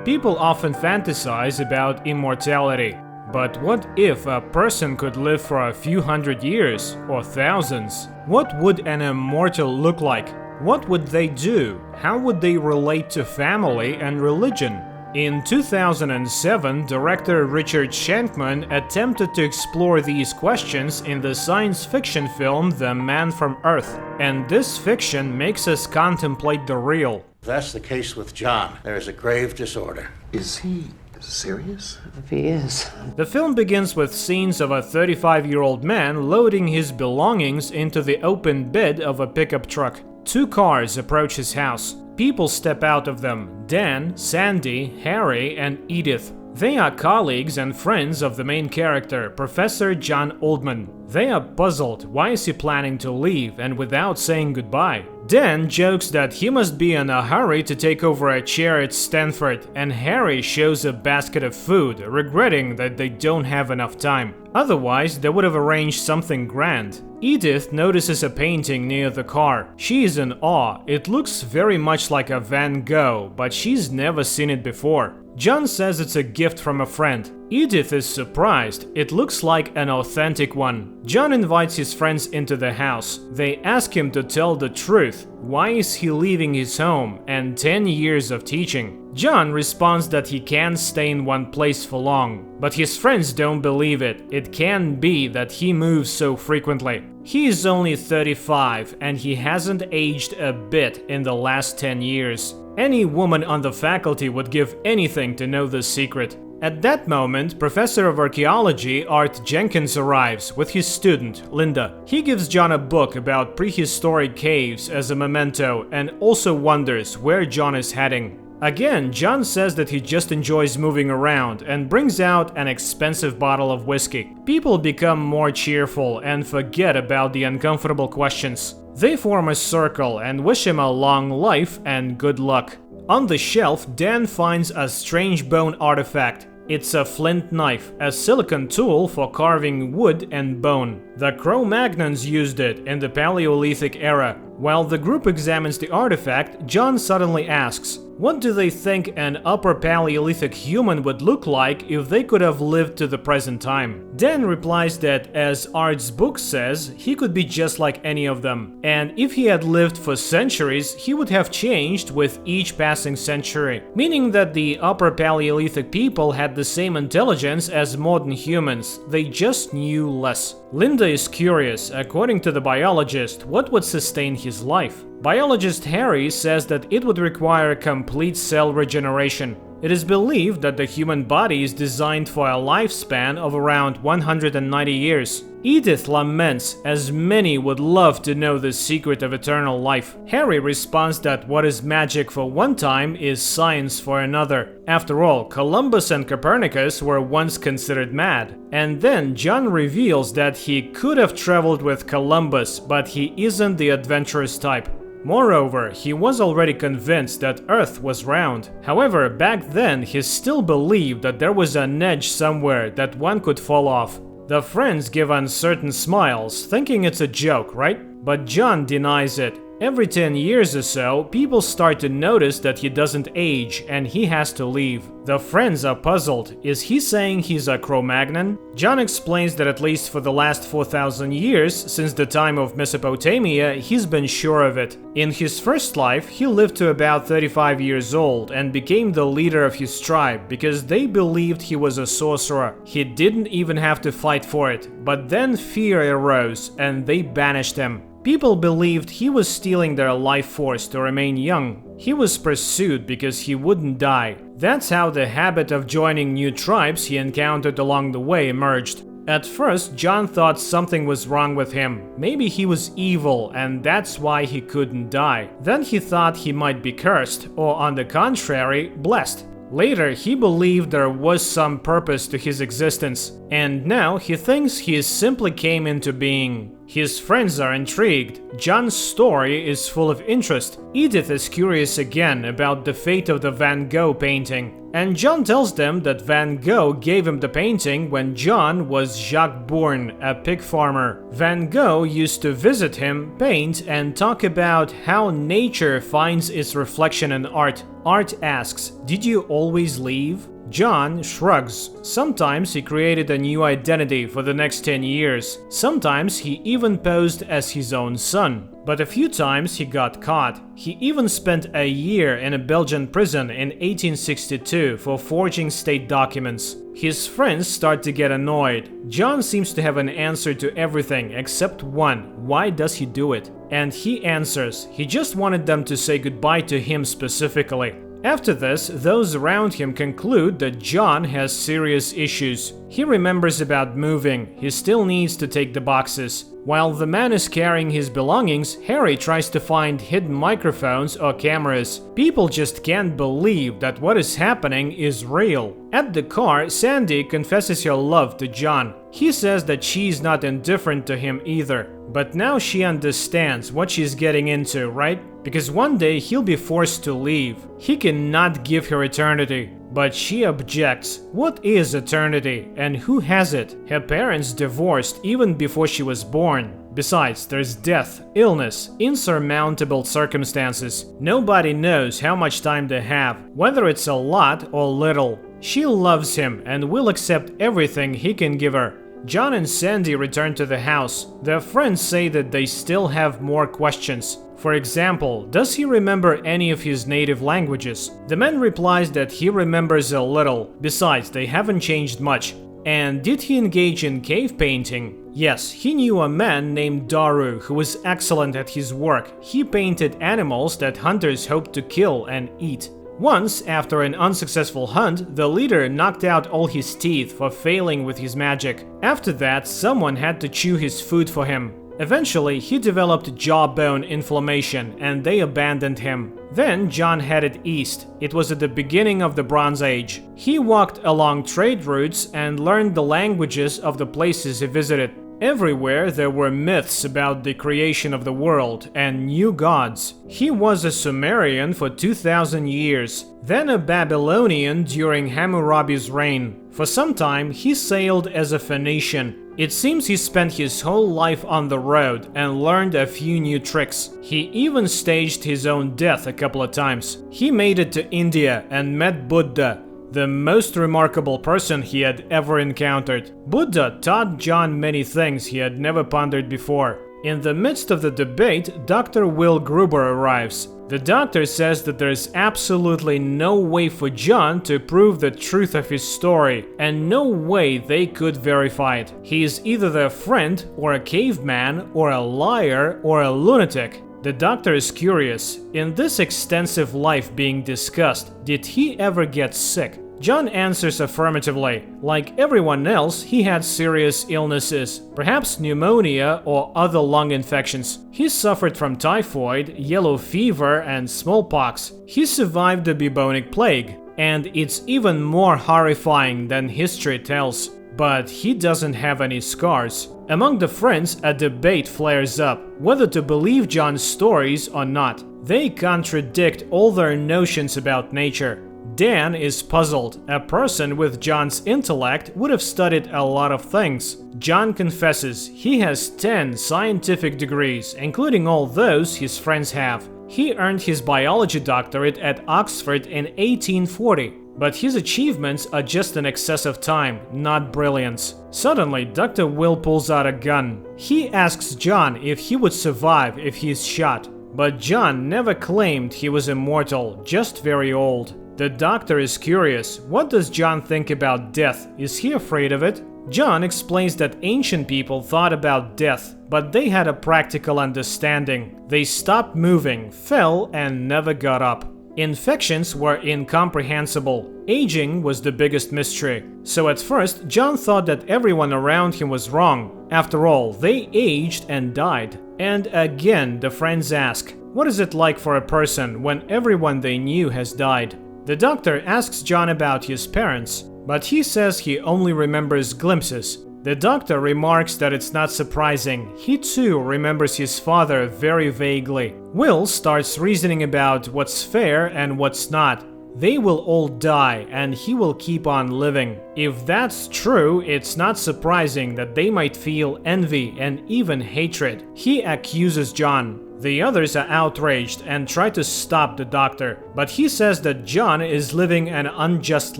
People often fantasize about immortality. But what if a person could live for a few hundred years or thousands? What would an immortal look like? What would they do? How would they relate to family and religion? In 2007, director Richard Shankman attempted to explore these questions in the science fiction film The Man from Earth. And this fiction makes us contemplate the real. That's the case with John. There is a grave disorder. Is he serious? If he is. The film begins with scenes of a 35-year-old man loading his belongings into the open bed of a pickup truck. Two cars approach his house. People step out of them: Dan, Sandy, Harry, and Edith. They are colleagues and friends of the main character, Professor John Oldman. They are puzzled. Why is he planning to leave and without saying goodbye? Dan jokes that he must be in a hurry to take over a chair at Stanford, and Harry shows a basket of food, regretting that they don't have enough time. Otherwise, they would have arranged something grand. Edith notices a painting near the car. She is in awe. It looks very much like a Van Gogh, but she's never seen it before. John says it's a gift from a friend. Edith is surprised. It looks like an authentic one. John invites his friends into the house. They ask him to tell the truth. Why is he leaving his home and 10 years of teaching? John responds that he can't stay in one place for long, but his friends don't believe it. It can be that he moves so frequently. He is only 35 and he hasn't aged a bit in the last 10 years. Any woman on the faculty would give anything to know the secret. At that moment, Professor of Archaeology Art Jenkins arrives with his student, Linda. He gives John a book about prehistoric caves as a memento and also wonders where John is heading. Again, John says that he just enjoys moving around and brings out an expensive bottle of whiskey. People become more cheerful and forget about the uncomfortable questions. They form a circle and wish him a long life and good luck. On the shelf, Dan finds a strange bone artifact. It's a flint knife, a silicon tool for carving wood and bone. The Cro-Magnons used it in the Paleolithic era. While the group examines the artifact, John suddenly asks, what do they think an Upper Paleolithic human would look like if they could have lived to the present time? Dan replies that, as Art's book says, he could be just like any of them. And if he had lived for centuries, he would have changed with each passing century. Meaning that the Upper Paleolithic people had the same intelligence as modern humans, they just knew less. Linda is curious. According to the biologist, what would sustain his life? Biologist Harry says that it would require complete cell regeneration. It is believed that the human body is designed for a lifespan of around 190 years. Edith laments, as many would love to know the secret of eternal life. Harry responds that what is magic for one time is science for another. After all, Columbus and Copernicus were once considered mad. And then John reveals that he could have traveled with Columbus, but he isn't the adventurous type. Moreover, he was already convinced that Earth was round. However, back then he still believed that there was an edge somewhere that one could fall off. The friends give uncertain smiles, thinking it's a joke, right? But John denies it. Every 10 years or so, people start to notice that he doesn't age and he has to leave. The friends are puzzled. Is he saying he's a Cro-Magnon? John explains that at least for the last 4,000 years, since the time of Mesopotamia, he's been sure of it. In his first life, he lived to about 35 years old and became the leader of his tribe because they believed he was a sorcerer. He didn't even have to fight for it. But then fear arose and they banished him. People believed he was stealing their life force to remain young. He was pursued because he wouldn't die. That's how the habit of joining new tribes he encountered along the way emerged. At first, John thought something was wrong with him. Maybe he was evil and that's why he couldn't die. Then he thought he might be cursed, or on the contrary, blessed. Later, he believed there was some purpose to his existence, and now he thinks he simply came into being. His friends are intrigued. John's story is full of interest. Edith is curious again about the fate of the Van Gogh painting. And John tells them that Van Gogh gave him the painting when John was Jacques Bourne, a pig farmer. Van Gogh used to visit him, paint, and talk about how nature finds its reflection in art. Art asks, "Did you always leave?" John shrugs. Sometimes he created a new identity for the next 10 years. Sometimes he even posed as his own son. But a few times he got caught. He even spent a year in a Belgian prison in 1862 for forging state documents. His friends start to get annoyed. John seems to have an answer to everything except one. Why does he do it? And he answers. He just wanted them to say goodbye to him specifically. After this, those around him conclude that John has serious issues. He remembers about moving. He still needs to take the boxes. While the man is carrying his belongings, Harry tries to find hidden microphones or cameras. People just can't believe that what is happening is real. At the car, Sandy confesses her love to John. He says that she's not indifferent to him either. But now she understands what she's getting into, right? Because one day he'll be forced to leave. He cannot give her eternity. But she objects. What is eternity and who has it? Her parents divorced even before she was born. Besides, there's death, illness, insurmountable circumstances. Nobody knows how much time they have, whether it's a lot or little. She loves him and will accept everything he can give her. John and Sandy return to the house. Their friends say that they still have more questions. For example, does he remember any of his native languages? The man replies that he remembers a little. Besides, they haven't changed much. And did he engage in cave painting? Yes, he knew a man named Daru who was excellent at his work. He painted animals that hunters hoped to kill and eat. Once, after an unsuccessful hunt, the leader knocked out all his teeth for failing with his magic. After that, someone had to chew his food for him. Eventually, he developed jawbone inflammation and they abandoned him. Then John headed east. It was at the beginning of the Bronze Age. He walked along trade routes and learned the languages of the places he visited. Everywhere there were myths about the creation of the world and new gods. He was a Sumerian for 2,000 years, then a Babylonian during Hammurabi's reign. For some time he sailed as a Phoenician. It seems he spent his whole life on the road and learned a few new tricks. He even staged his own death a couple of times. He made it to India and met Buddha, the most remarkable person he had ever encountered. Buddha taught John many things he had never pondered before. In the midst of the debate, Dr. Will Gruber arrives. The doctor says that there is absolutely no way for John to prove the truth of his story, and no way they could verify it. He is either their friend, or a caveman, or a liar, or a lunatic. The doctor is curious. In this extensive life being discussed, did he ever get sick? John answers affirmatively. Like everyone else, he had serious illnesses, perhaps pneumonia or other lung infections. He suffered from typhoid, yellow fever, and smallpox. He survived the bubonic plague, and it's even more horrifying than history tells. But he doesn't have any scars. Among the friends, a debate flares up, whether to believe John's stories or not. They contradict all their notions about nature. Dan is puzzled. A person with John's intellect would have studied a lot of things. John confesses he has 10 scientific degrees, including all those his friends have. He earned his biology doctorate at Oxford in 1840. But his achievements are just an excess of time, not brilliance. Suddenly, Dr. Will pulls out a gun. He asks John if he would survive if he is shot. But John never claimed he was immortal, just very old. The doctor is curious. What does John think about death? Is he afraid of it? John explains that ancient people thought about death, but they had a practical understanding. They stopped moving, fell, and never got up. Infections were incomprehensible. Aging was the biggest mystery. So at first, John thought that everyone around him was wrong. After all, they aged and died. And again, the friends ask, what is it like for a person when everyone they knew has died? The doctor asks John about his parents, but he says he only remembers glimpses. The doctor remarks that it's not surprising. He too remembers his father very vaguely. Will starts reasoning about what's fair and what's not. They will all die and he will keep on living. If that's true, it's not surprising that they might feel envy and even hatred. He accuses John. The others are outraged and try to stop the doctor, but he says that John is living an unjust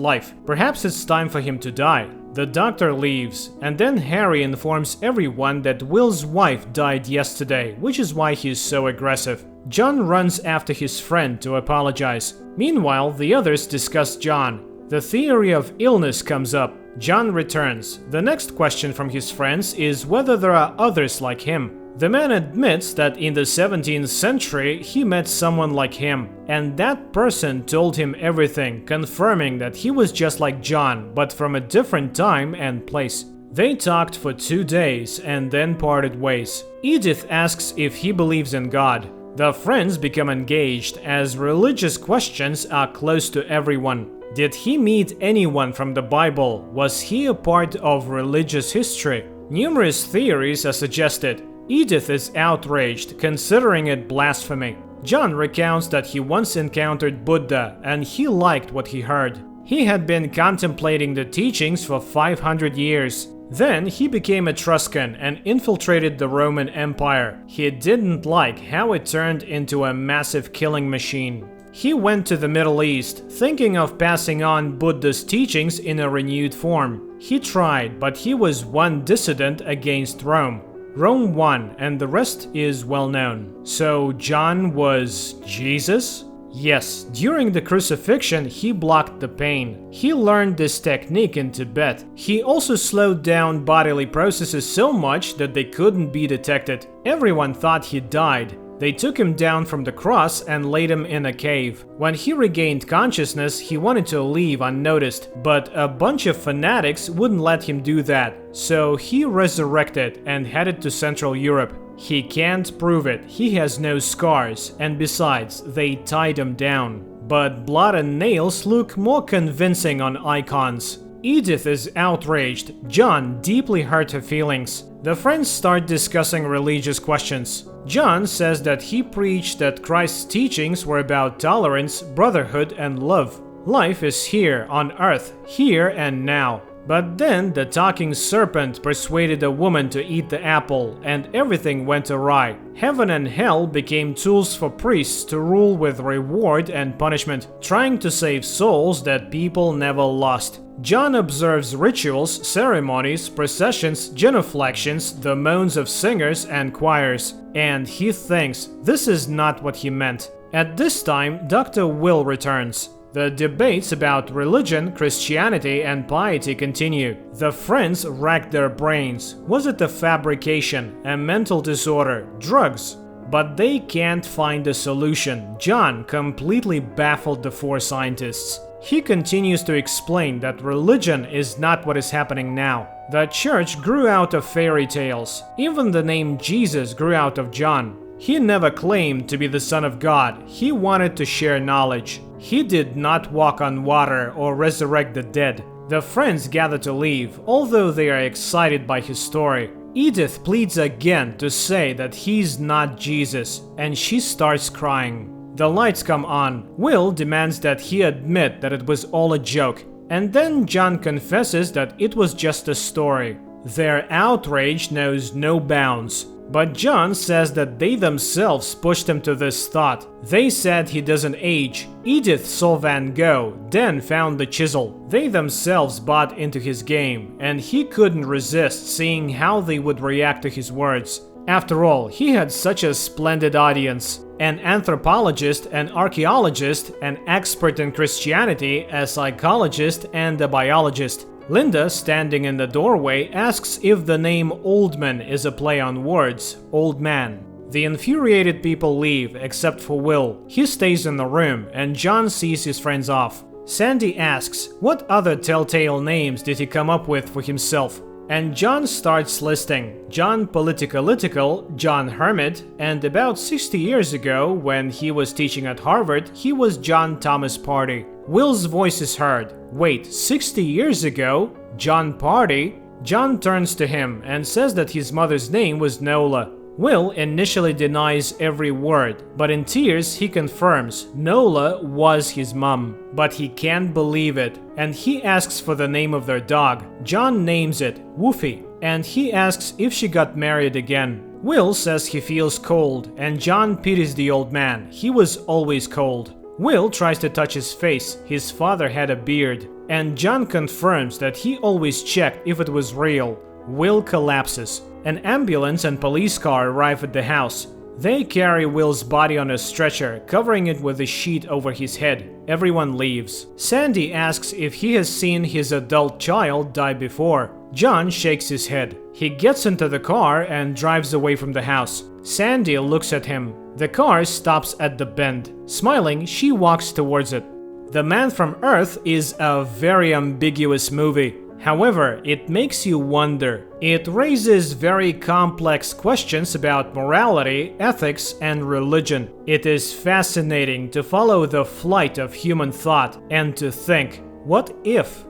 life. Perhaps it's time for him to die. The doctor leaves, and then Harry informs everyone that Will's wife died yesterday, which is why he's so aggressive. John runs after his friend to apologize. Meanwhile, the others discuss John. The theory of illness comes up. John returns. The next question from his friends is whether there are others like him. The man admits that in the 17th century he met someone like him, and that person told him everything, confirming that he was just like John, but from a different time and place. They talked for 2 days and then parted ways. Edith asks if he believes in God. The friends become engaged as religious questions are close to everyone. Did he meet anyone from the Bible? Was he a part of religious history? Numerous theories are suggested. Edith is outraged, considering it blasphemy. John recounts that he once encountered Buddha and he liked what he heard. He had been contemplating the teachings for 500 years. Then he became Etruscan and infiltrated the Roman Empire. He didn't like how it turned into a massive killing machine. He went to the Middle East, thinking of passing on Buddha's teachings in a renewed form. He tried, but he was one dissident against Rome. Rome won, and the rest is well known. So John was Jesus? Yes, during the crucifixion he blocked the pain. He learned this technique in Tibet. He also slowed down bodily processes so much that they couldn't be detected. Everyone thought he died. They took him down from the cross and laid him in a cave. When he regained consciousness, he wanted to leave unnoticed, but a bunch of fanatics wouldn't let him do that. So he resurrected and headed to Central Europe. He can't prove it, he has no scars, and besides, they tied him down. But blood and nails look more convincing on icons. Edith is outraged. John deeply hurt her feelings. The friends start discussing religious questions. John says that he preached that Christ's teachings were about tolerance, brotherhood, and love. Life is here on earth, here and now. But then the talking serpent persuaded a woman to eat the apple, and everything went awry. Heaven and hell became tools for priests to rule with reward and punishment, trying to save souls that people never lost. John observes rituals, ceremonies, processions, genuflections, the moans of singers and choirs, and he thinks this is not what he meant. At this time, Dr. Will returns. The debates about religion, Christianity, and piety continue. The friends racked their brains. Was it a fabrication, a mental disorder, drugs? But they can't find a solution. John completely baffled the 4 scientists. He continues to explain that religion is not what is happening now. The church grew out of fairy tales. Even the name Jesus grew out of John. He never claimed to be the Son of God. He wanted to share knowledge. He did not walk on water or resurrect the dead. The friends gather to leave, although they are excited by his story. Edith pleads again to say that he's not Jesus, and she starts crying. The lights come on. Will demands that he admit that it was all a joke, and then John confesses that it was just a story. Their outrage knows no bounds. But John says that they themselves pushed him to this thought. They said he doesn't age. Edith saw Van Gogh, then found the chisel. They themselves bought into his game, and he couldn't resist seeing how they would react to his words. After all, he had such a splendid audience. An anthropologist, an archaeologist, an expert in Christianity, a psychologist, and a biologist. Linda, standing in the doorway, asks if the name Oldman is a play on words, old man. The infuriated people leave, except for Will. He stays in the room, and John sees his friends off. Sandy asks, what other telltale names did he come up with for himself? And John starts listing. John Political, John Hermit, and about 60 years ago, when he was teaching at Harvard, he was John Thomas Party. Will's voice is heard. Wait, 60 years ago? John Party? John turns to him and says that his mother's name was Nola. Will initially denies every word, but in tears he confirms Nola was his mom. But he can't believe it, and he asks for the name of their dog. John names it Woofy, and he asks if she got married again. Will says he feels cold, and John pities the old man. He was always cold. Will tries to touch his face. His father had a beard, and John confirms that he always checked if it was real. Will collapses. An ambulance and police car arrive at the house. They carry Will's body on a stretcher, covering it with a sheet over his head. Everyone leaves. Sandy asks if he has seen his adult child die before. John shakes his head. He gets into the car and drives away from the house. Sandy looks at him. The car stops at the bend. Smiling, she walks towards it. The Man from Earth is a very ambiguous movie. However, it makes you wonder. It raises very complex questions about morality, ethics, and religion. It is fascinating to follow the flight of human thought and to think, what if?